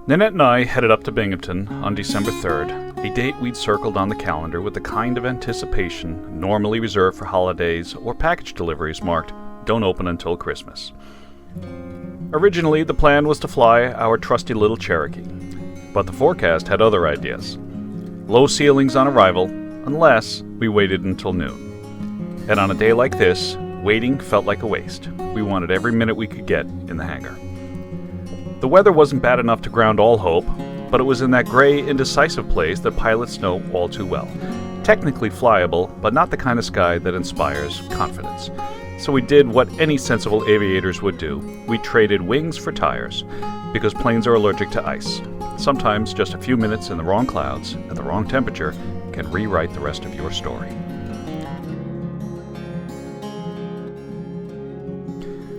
Nanette and I headed up to Binghamton on December 3rd, a date we'd circled on the calendar with the kind of anticipation normally reserved for holidays or package deliveries marked "Don't open until Christmas." Originally, the plan was to fly our trusty little Cherokee, but the forecast had other ideas. Low ceilings on arrival, unless we waited until noon. And on a day like this, waiting felt like a waste. We wanted every minute we could get in the hangar. The weather wasn't bad enough to ground all hope, but it was in that gray, indecisive place that pilots know all too well. Technically flyable, but not the kind of sky that inspires confidence. So we did what any sensible aviators would do. We traded wings for tires, because planes are allergic to ice. Sometimes just a few minutes in the wrong clouds at the wrong temperature can rewrite the rest of your story.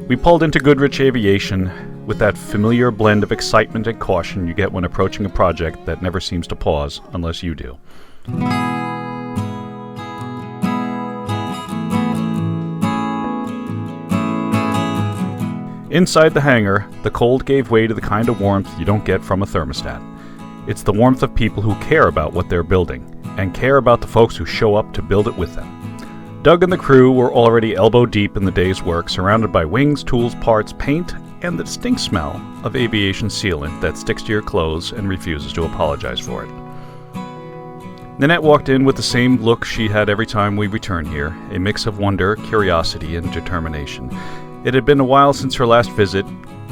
We pulled into Goodrich Aviation with that familiar blend of excitement and caution you get when approaching a project that never seems to pause unless you do. Inside the hangar, the cold gave way to the kind of warmth you don't get from a thermostat. It's the warmth of people who care about what they're building, and care about the folks who show up to build it with them. Doug and the crew were already elbow deep in the day's work, surrounded by wings, tools, parts, paint, and the distinct smell of aviation sealant that sticks to your clothes and refuses to apologize for it. Nanette walked in with the same look she had every time we returned here, a mix of wonder, curiosity, and determination. It had been a while since her last visit,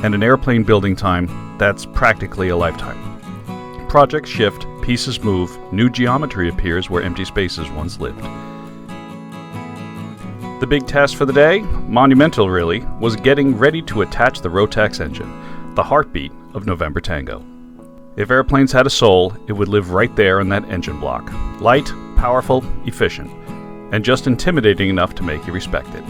and an airplane building time, that's practically a lifetime. Projects shift, pieces move, new geometry appears where empty spaces once lived. The big task for the day, monumental really, was getting ready to attach the Rotax engine, the heartbeat of November Tango. If airplanes had a soul, it would live right there in that engine block. Light, powerful, efficient, and just intimidating enough to make you respect it.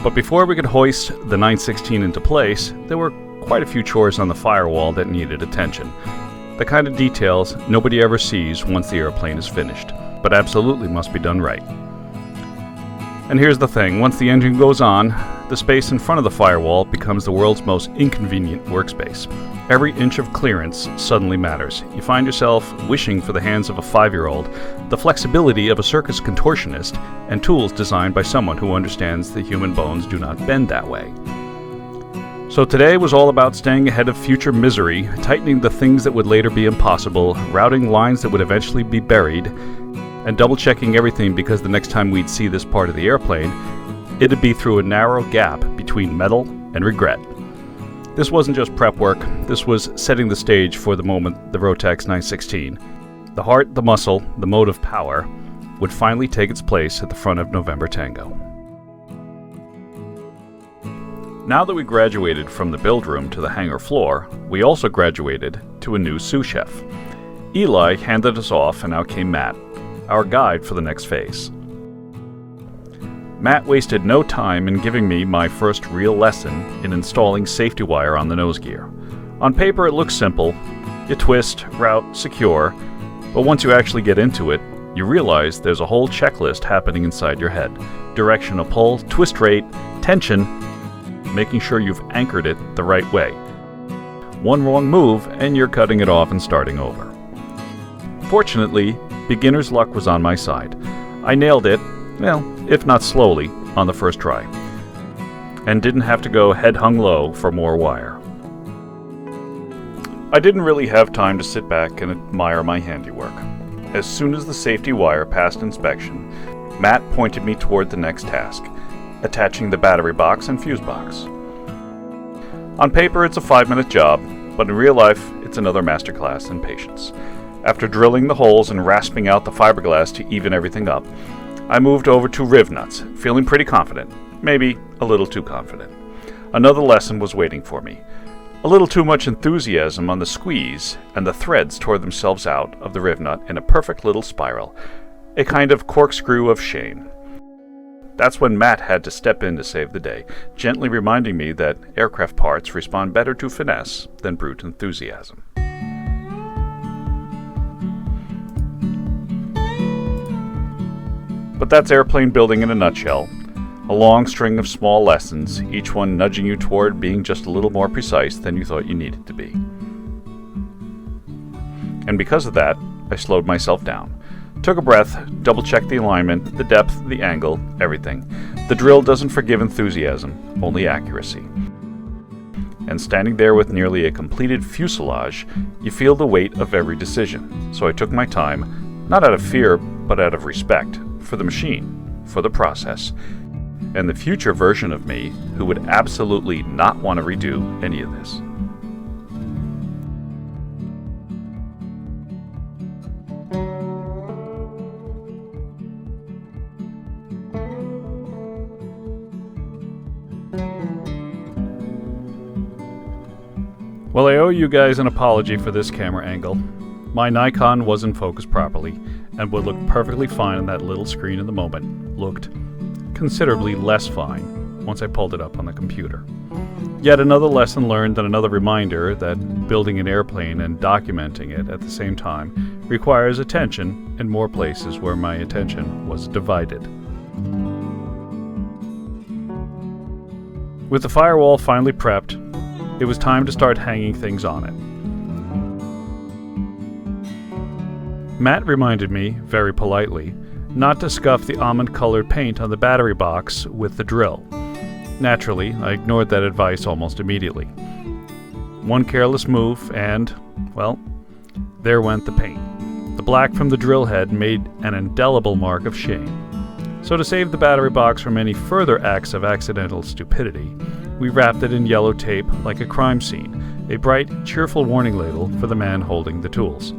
But before we could hoist the 916 into place, there were quite a few chores on the Firewall that needed attention. The kind of details nobody ever sees once the airplane is finished, but absolutely must be done right. And here's the thing, once the engine goes on, the space in front of the Firewall becomes the world's most inconvenient workspace. Every inch of clearance suddenly matters. You find yourself wishing for the hands of a 5-year-old, the flexibility of a circus contortionist, and tools designed by someone who understands that human bones do not bend that way. So today was all about staying ahead of future misery, tightening the things that would later be impossible, routing lines that would eventually be buried, and double-checking everything because the next time we'd see this part of the airplane, it'd be through a narrow gap between metal and regret. This wasn't just prep work, this was setting the stage for the moment the Rotax 916, the heart, the muscle, the motive power, would finally take its place at the front of November Tango. Now that we graduated from the build room to the hangar floor, we also graduated to a new sous chef. Eli handed us off and out came Matt, our guide for the next phase. Matt wasted no time in giving me my first real lesson in installing safety wire on the nose gear. On paper it looks simple, you twist, route, secure, but once you actually get into it, you realize there's a whole checklist happening inside your head. Direction of pull, twist rate, tension, making sure you've anchored it the right way. One wrong move and you're cutting it off and starting over. Fortunately, beginner's luck was on my side. I nailed it, well, if not slowly, on the first try, and didn't have to go head hung low for more wire. I didn't really have time to sit back and admire my handiwork. As soon as the safety wire passed inspection, Matt pointed me toward the next task, attaching the battery box and fuse box. On paper it's a 5-minute job, but in real life it's another masterclass in patience. After drilling the holes and rasping out the fiberglass to even everything up, I moved over to riv nuts, feeling pretty confident, maybe a little too confident. Another lesson was waiting for me. A little too much enthusiasm on the squeeze, and the threads tore themselves out of the riv nut in a perfect little spiral, a kind of corkscrew of shame. That's when Matt had to step in to save the day, gently reminding me that aircraft parts respond better to finesse than brute enthusiasm. But that's airplane building in a nutshell. A long string of small lessons, each one nudging you toward being just a little more precise than you thought you needed to be. And because of that, I slowed myself down. Took a breath, double-checked the alignment, the depth, the angle, everything. The drill doesn't forgive enthusiasm, only accuracy. And standing there with nearly a completed fuselage, you feel the weight of every decision. So I took my time, not out of fear, but out of respect for the machine, for the process, and the future version of me who would absolutely not want to redo any of this. Well, I owe you guys an apology for this camera angle. My Nikon wasn't focused properly, and would look perfectly fine on that little screen in the moment. Looked considerably less fine once I pulled it up on the computer. Yet another lesson learned and another reminder that building an airplane and documenting it at the same time requires attention in more places where my attention was divided. With the Firewall finally prepped, it was time to start hanging things on it. Matt reminded me, very politely, not to scuff the almond-colored paint on the battery box with the drill. Naturally, I ignored that advice almost immediately. One careless move and, well, there went the paint. The black from the drill head made an indelible mark of shame. So to save the battery box from any further acts of accidental stupidity, we wrapped it in yellow tape like a crime scene, a bright, cheerful warning label for the man holding the tools.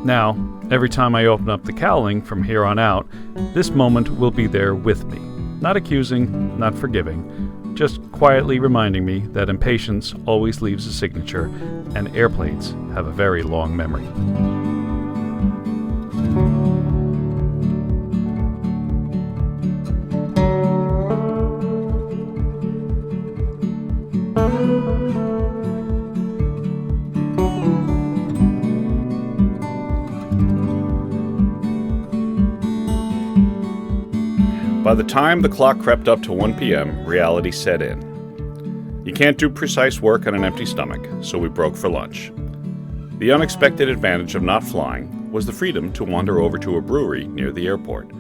Now, every time I open up the cowling from here on out, this moment will be there with me. Not accusing, not forgiving, just quietly reminding me that impatience always leaves a signature, and airplanes have a very long memory. By the time the clock crept up to 1 p.m., reality set in. You can't do precise work on an empty stomach, so we broke for lunch. The unexpected advantage of not flying was the freedom to wander over to a brewery near the airport.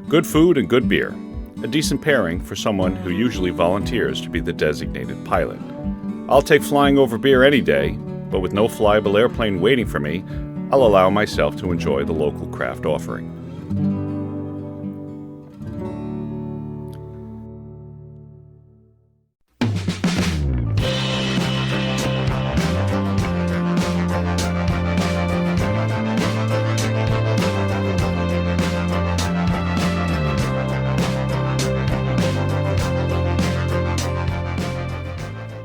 Good food and good beer, a decent pairing for someone who usually volunteers to be the designated pilot. I'll take flying over beer any day, but with no flyable airplane waiting for me, I'll allow myself to enjoy the local craft offering.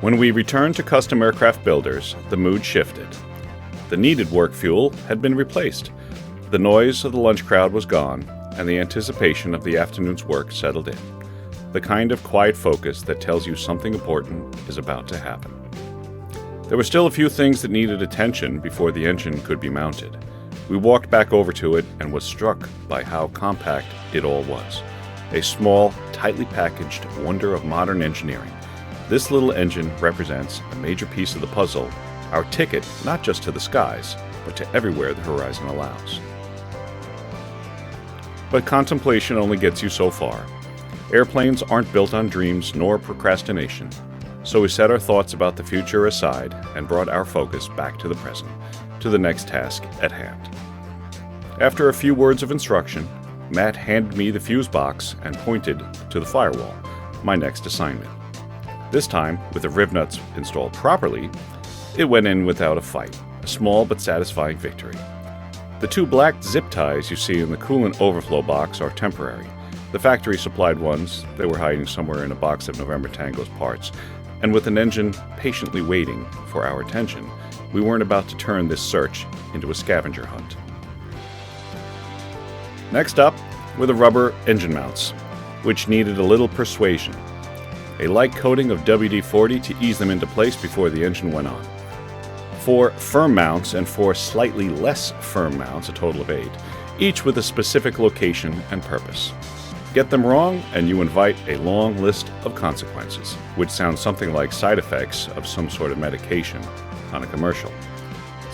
When we returned to custom aircraft builders, the mood shifted. The needed work fuel had been replaced. The noise of the lunch crowd was gone, and the anticipation of the afternoon's work settled in. The kind of quiet focus that tells you something important is about to happen. There were still a few things that needed attention before the engine could be mounted. We walked back over to it and was struck by how compact it all was. A small, tightly packaged wonder of modern engineering. This little engine represents a major piece of the puzzle, our ticket not just to the skies, but to everywhere the horizon allows. But contemplation only gets you so far. Airplanes aren't built on dreams nor procrastination, so we set our thoughts about the future aside and brought our focus back to the present, to the next task at hand. After a few words of instruction, Matt handed me the fuse box and pointed to the Firewall, my next assignment. This time, with the rib nuts installed properly, it went in without a fight, a small but satisfying victory. The two black zip ties you see in the coolant overflow box are temporary. The factory-supplied ones, they were hiding somewhere in a box of November Tango's parts, and with an engine patiently waiting for our attention, we weren't about to turn this search into a scavenger hunt. Next up were the rubber engine mounts, which needed a little persuasion. A light coating of WD-40 to ease them into place before the engine went on. 4 firm mounts and 4 slightly less firm mounts, a total of 8, each with a specific location and purpose. Get them wrong and you invite a long list of consequences, which sounds something like side effects of some sort of medication on a commercial.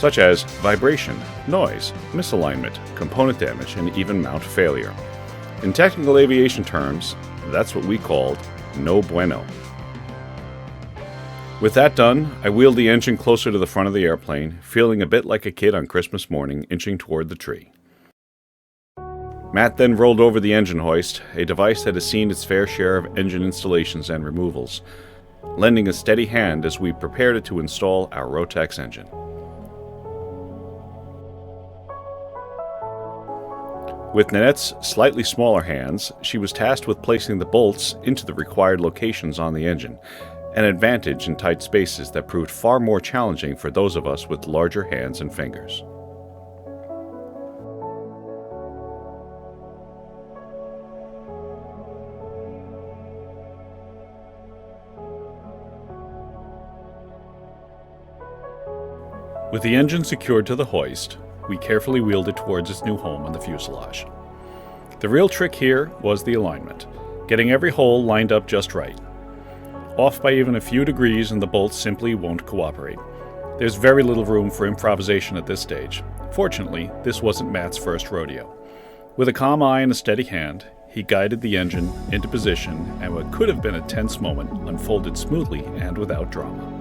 such as vibration, noise, misalignment, component damage, and even mount failure. In technical aviation terms, that's what we called no bueno. With that done, I wheeled the engine closer to the front of the airplane, feeling a bit like a kid on Christmas morning inching toward the tree. Matt then rolled over the engine hoist, a device that has seen its fair share of engine installations and removals, lending a steady hand as we prepared it to install our Rotax engine. With Nanette's slightly smaller hands, she was tasked with placing the bolts into the required locations on the engine, an advantage in tight spaces that proved far more challenging for those of us with larger hands and fingers. With the engine secured to the hoist, we carefully wheeled it towards its new home on the fuselage. The real trick here was the alignment, getting every hole lined up just right. Off by even a few degrees and the bolts simply won't cooperate. There's very little room for improvisation at this stage. Fortunately, this wasn't Matt's first rodeo. With a calm eye and a steady hand, he guided the engine into position, and what could have been a tense moment unfolded smoothly and without drama.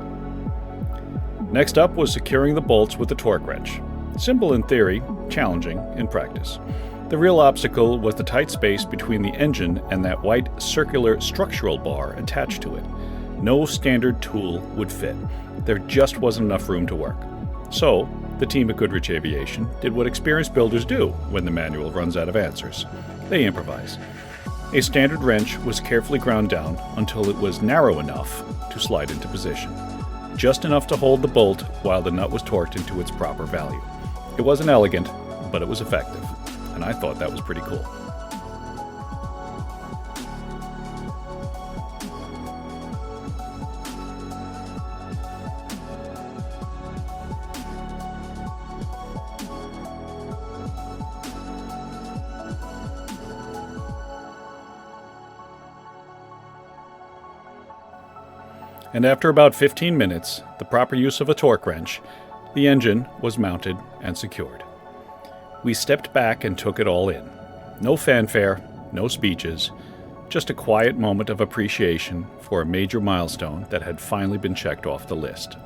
Next up was securing the bolts with the torque wrench. Simple in theory, challenging in practice. The real obstacle was the tight space between the engine and that white circular structural bar attached to it. No standard tool would fit. There just wasn't enough room to work. So, the team at Goodrich Aviation did what experienced builders do when the manual runs out of answers. They improvise. A standard wrench was carefully ground down until it was narrow enough to slide into position. Just enough to hold the bolt while the nut was torqued into its proper value. It wasn't elegant, but it was effective, and I thought that was pretty cool. And after about 15 minutes, the proper use of a torque wrench, the engine was mounted and secured. We stepped back and took it all in. No fanfare, no speeches, just a quiet moment of appreciation for a major milestone that had finally been checked off the list.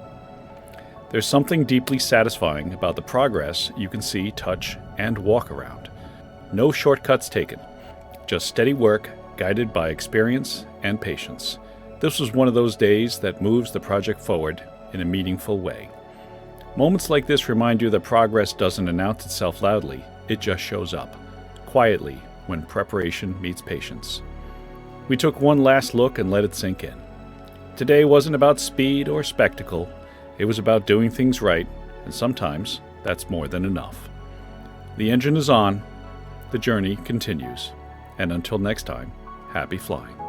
There's something deeply satisfying about the progress you can see, touch, and walk around. No shortcuts taken, just steady work guided by experience and patience. This was one of those days that moves the project forward in a meaningful way. Moments like this remind you that progress doesn't announce itself loudly, it just shows up, quietly, when preparation meets patience. We took one last look and let it sink in. Today wasn't about speed or spectacle, it was about doing things right, and sometimes that's more than enough. The engine is on, the journey continues, and until next time, happy flying.